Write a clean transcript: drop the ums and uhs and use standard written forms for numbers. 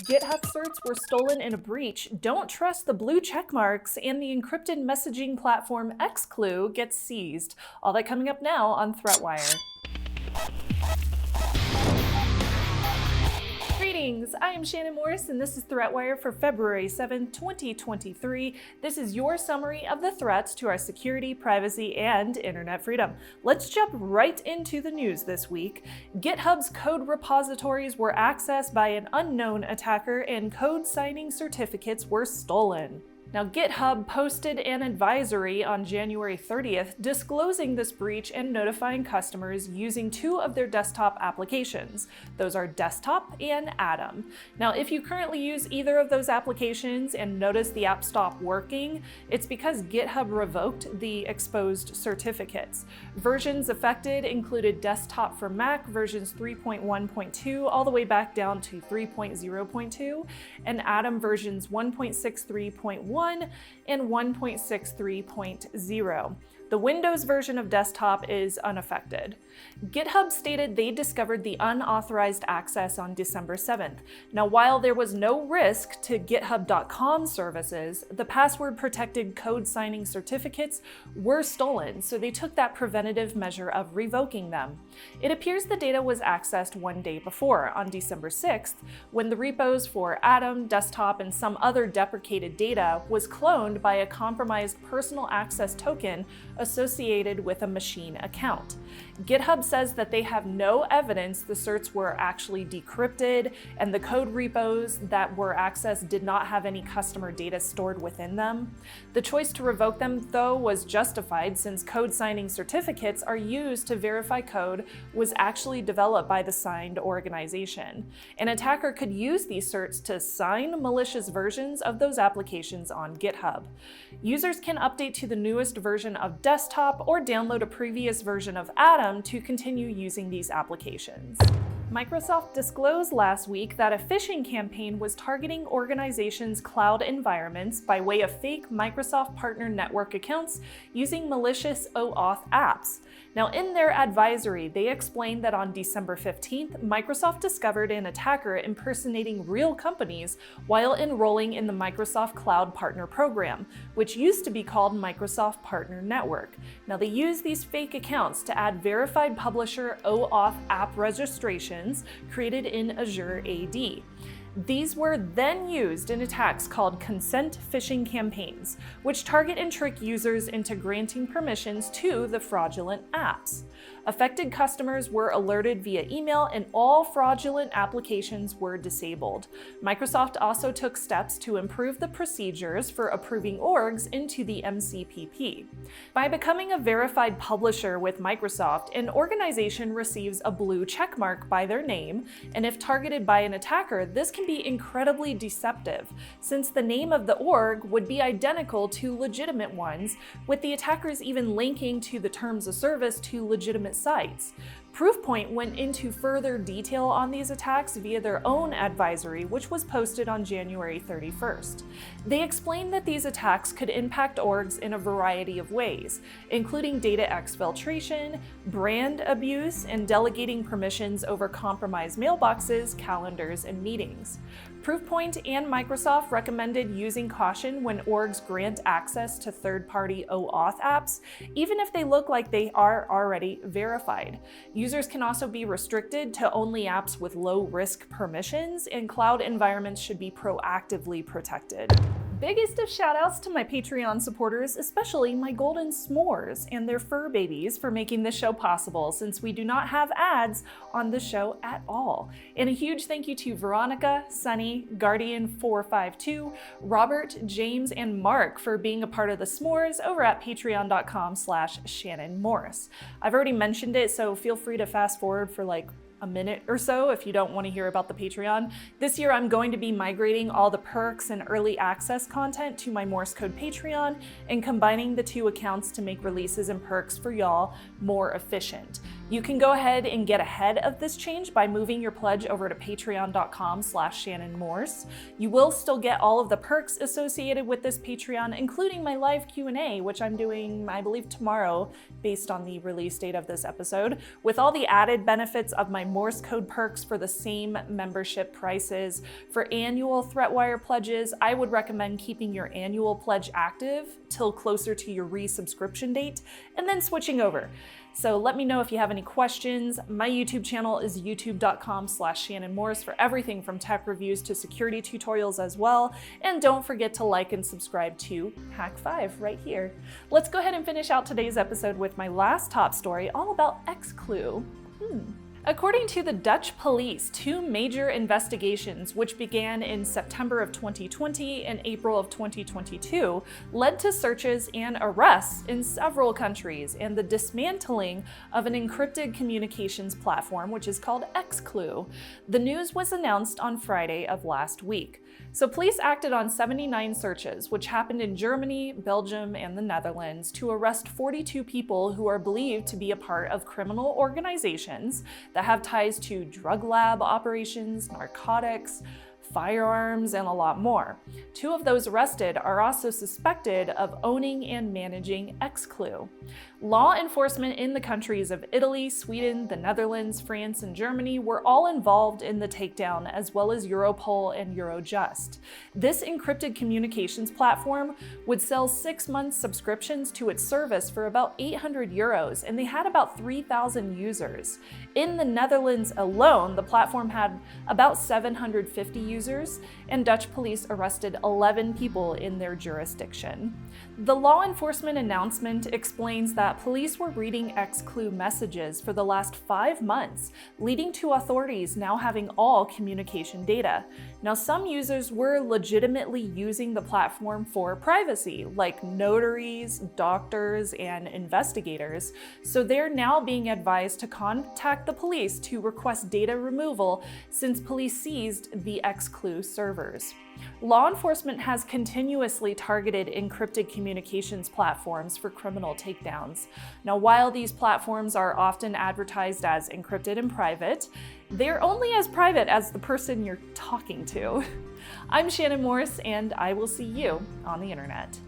GitHub certs were stolen in a breach, don't trust the blue checkmarks, and the encrypted messaging platform Exclu gets seized. All that coming up now on ThreatWire. Greetings, I am Shannon Morse and this is ThreatWire for February 7, 2023. This is your summary of the threats to our security, privacy, and internet freedom. Let's jump right into the news this week. GitHub's code repositories were accessed by an unknown attacker and code signing certificates were stolen. Now, GitHub posted an advisory on January 30th disclosing this breach and notifying customers using two of their desktop applications. Those are Desktop and Atom. Now, if you currently use either of those applications and notice the app stopped working, it's because GitHub revoked the exposed certificates. Versions affected included Desktop for Mac versions 3.1.2 all the way back down to 3.0.2, and Atom versions 1.63.1 and 1.63.0. The Windows version of Desktop is unaffected. GitHub stated they discovered the unauthorized access on December 7th. Now, while there was no risk to GitHub.com services, the password-protected code signing certificates were stolen, so they took that preventative measure of revoking them. It appears the data was accessed one day before, on December 6th, when the repos for Atom, Desktop, and some other deprecated data was cloned by a compromised personal access token associated with a machine account. GitHub says that they have no evidence the certs were actually decrypted, and the code repos that were accessed did not have any customer data stored within them. The choice to revoke them, though, was justified since code signing certificates are used to verify code was actually developed by the signed organization. An attacker could use these certs to sign malicious versions of those applications on GitHub. Users can update to the newest version of Desktop or download a previous version of Atom to continue using these applications. Microsoft disclosed last week that a phishing campaign was targeting organizations' cloud environments by way of fake Microsoft Partner Network accounts using malicious OAuth apps. Now, in their advisory, they explained that on December 15th, Microsoft discovered an attacker impersonating real companies while enrolling in the Microsoft Cloud Partner Program, which used to be called Microsoft Partner Network. Now, they used these fake accounts to add verified publisher OAuth app registrations created in Azure AD. These were then used in attacks called consent phishing campaigns, which target and trick users into granting permissions to the fraudulent apps. Affected customers were alerted via email and all fraudulent applications were disabled. Microsoft also took steps to improve the procedures for approving orgs into the MCPP. By becoming a verified publisher with Microsoft, an organization receives a blue checkmark by their name, and if targeted by an attacker, this can be incredibly deceptive, since the name of the org would be identical to legitimate ones, with the attackers even linking to the terms of service to legitimate sites. Proofpoint went into further detail on these attacks via their own advisory, which was posted on January 31st. They explained that these attacks could impact orgs in a variety of ways, including data exfiltration, brand abuse, and delegating permissions over compromised mailboxes, calendars, and meetings. Proofpoint and Microsoft recommended using caution when orgs grant access to third-party OAuth apps, even if they look like they are already verified. Users can also be restricted to only apps with low-risk permissions, and cloud environments should be proactively protected. Biggest of shoutouts to my Patreon supporters, especially my golden s'mores and their fur babies for making this show possible, since we do not have ads on the show at all. And a huge thank you to Veronica, Sunny, Guardian452, Robert, James, and Mark for being a part of the s'mores over at patreon.com/Shannon Morse. I've already mentioned it, so feel free to fast forward for like a minute or so if you don't want to hear about the Patreon. This year I'm going to be migrating all the perks and early access content to my Morse code Patreon and combining the two accounts to make releases and perks for y'all more efficient. You can go ahead and get ahead of this change by moving your pledge over to patreon.com/Shannon Morse. You will still get all of the perks associated with this Patreon, including my live Q&A, which I'm doing, I believe, tomorrow, based on the release date of this episode, with all the added benefits of my Morse code perks for the same membership prices. For annual ThreatWire pledges, I would recommend keeping your annual pledge active till closer to your resubscription date and then switching over. So let me know if you have any questions. My YouTube channel is youtube.com/Shannon Morse for everything from tech reviews to security tutorials as well. And don't forget to like and subscribe to Hack 5 right here. Let's go ahead and finish out today's episode with my last top story, all about Exclu. According to the Dutch police, 2 major investigations, which began in September of 2020 and April of 2022, led to searches and arrests in several countries and the dismantling of an encrypted communications platform, which is called Exclu. The news was announced on Friday of last week. So police acted on 79 searches, which happened in Germany, Belgium, and the Netherlands, to arrest 42 people who are believed to be a part of criminal organizations that have ties to drug lab operations, narcotics, firearms, and a lot more. 2 of those arrested are also suspected of owning and managing Exclu. Law enforcement in the countries of Italy, Sweden, the Netherlands, France, and Germany were all involved in the takedown, as well as Europol and Eurojust. This encrypted communications platform would sell 6-month subscriptions to its service for about 800 euros, and they had about 3,000 users. In the Netherlands alone, the platform had about 750 users, and Dutch police arrested 11 people in their jurisdiction. The law enforcement announcement explains that police were reading Exclu messages for the last 5 months, leading to authorities now having all communication data. Now, some users were legitimately using the platform for privacy, like notaries, doctors, and investigators, so they're now being advised to contact the police to request data removal since police seized the Exclu servers. Law enforcement has continuously targeted encrypted communications platforms for criminal takedowns. Now, while these platforms are often advertised as encrypted and private, they're only as private as the person you're talking to. I'm Shannon Morse, and I will see you on the internet.